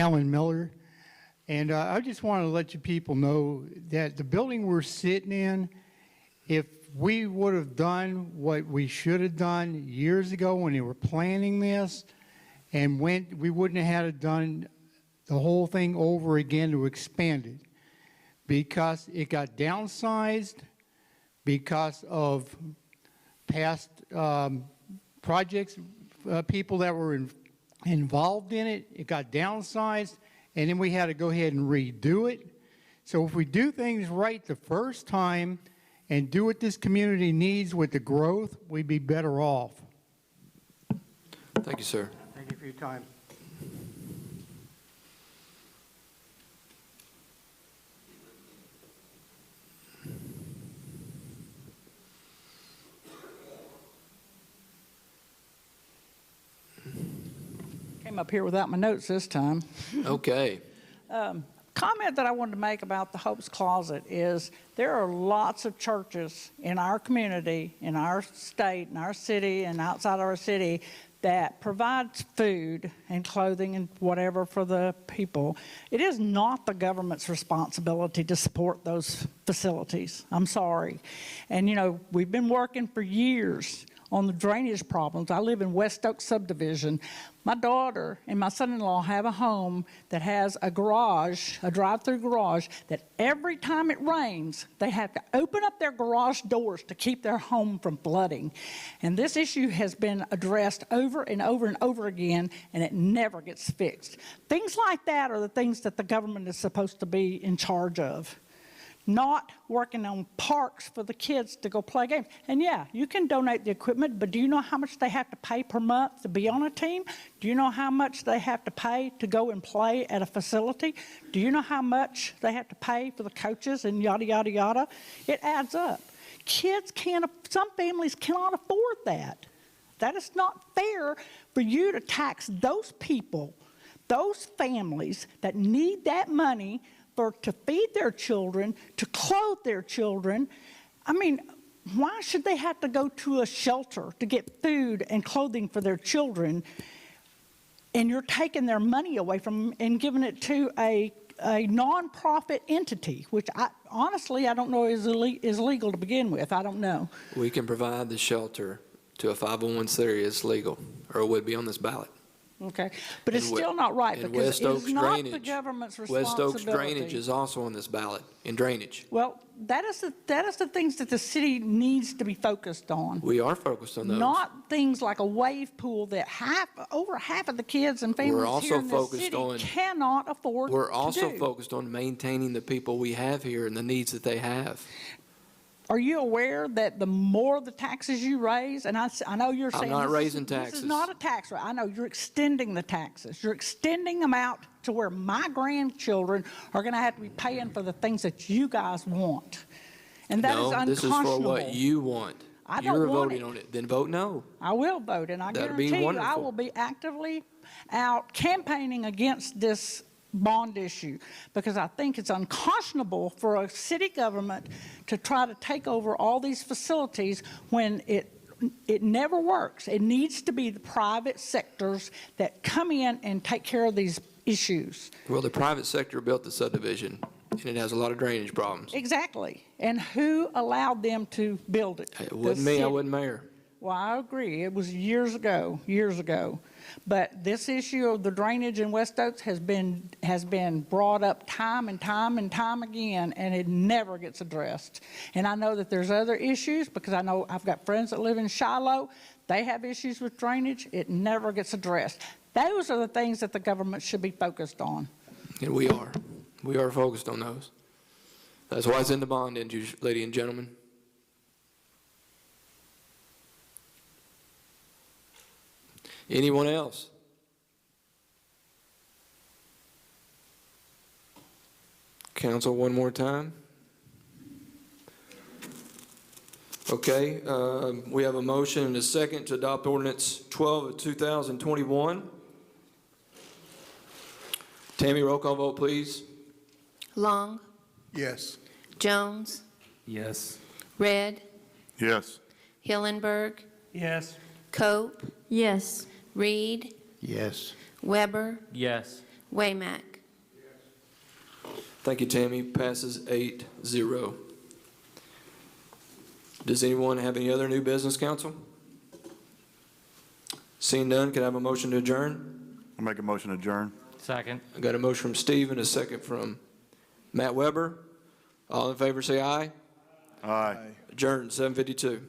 Alan Miller, and I just want to let you people know that the building we're sitting in, if we would have done what we should have done years ago when they were planning this, and we wouldn't have had it done the whole thing over again to expand it, because it got downsized because of past projects, people that were involved in it. It got downsized, and then we had to go ahead and redo it. So if we do things right the first time and do what this community needs with the growth, we'd be better off. Thank you, sir. Thank you for your time. Came up here without my notes this time. Okay. Comment that I wanted to make about the Hope's Closet is there are lots of churches in our community, in our state, in our city, and outside our city that provides food and clothing and whatever for the people. It is not the government's responsibility to support those facilities. I'm sorry. And, you know, we've been working for years on the drainage problems. I live in West Oak subdivision. My daughter and my son-in-law have a home that has a garage, a drive-through garage, that every time it rains, they have to open up their garage doors to keep their home from flooding. And this issue has been addressed over and over and over again, and it never gets fixed. Things like that are the things that the government is supposed to be in charge of. Not working on parks for the kids to go play games. And yeah, you can donate the equipment, but do you know how much they have to pay per month to be on a team? Do you know how much they have to pay to go and play at a facility? Do you know how much they have to pay for the coaches and yada, yada, yada? It adds up. Kids can't, some families cannot afford that. That is not fair for you to tax those people, those families that need that money to feed their children, to clothe their children. I mean, why should they have to go to a shelter to get food and clothing for their children, and you're taking their money away from them and giving it to a nonprofit entity, which honestly I don't know is legal to begin with. I don't know. We can provide the shelter to a 501c3 is legal, or it would be on this ballot. Okay, but it's still not right because it's not the government's responsibility. West Oaks drainage is also on this ballot, in drainage. Well, that is the things that the city needs to be focused on. We are focused on those. Not things like a wave pool that over half of the kids and families here in the city cannot afford to do. We're also focused on maintaining the people we have here and the needs that they have. Are you aware that the more the taxes you raise, and I know you're saying I'm not raising taxes. This is not a tax rate. I know you're extending the taxes. You're extending them out to where my grandchildren are going to have to be paying for the things that you guys want. And that is unconscionable. No, this is for what you want. You're voting on it. Then vote no. I will vote, and I guarantee you I will be actively out campaigning against this bond issue, because I think it's unconscionable for a city government to try to take over all these facilities when it never works. It needs to be the private sectors that come in and take care of these issues. Well, the private sector built the subdivision, and it has a lot of drainage problems. Exactly. And who allowed them to build it? It wasn't me. I wasn't mayor. Well, I agree. It was years ago. But this issue of the drainage in West Oaks has been brought up time and time and time again, and it never gets addressed. And I know that there's other issues, because I know I've got friends that live in Shiloh. They have issues with drainage. It never gets addressed. Those are the things that the government should be focused on. And we are. We are focused on those. That's why it's in the bond, ladies and gentlemen. Anyone else? Council, one more time. Okay, we have a motion and a second to adopt ordinance 12 of 2021. Tammy, roll call vote, please. Long. Yes. Jones. Yes. Red. Yes. Hillenberg. Yes. Cope. Yes. Reed. Yes. Weber. Yes. Waymack. Thank you, Tammy. Passes 8-0. Does anyone have any other new business, council? Seeing none, can I have a motion to adjourn? I'll make a motion to adjourn. Second. I got a motion from Steve and a second from Matt Weber. All in favor say aye. Aye. Adjourned, 7:52.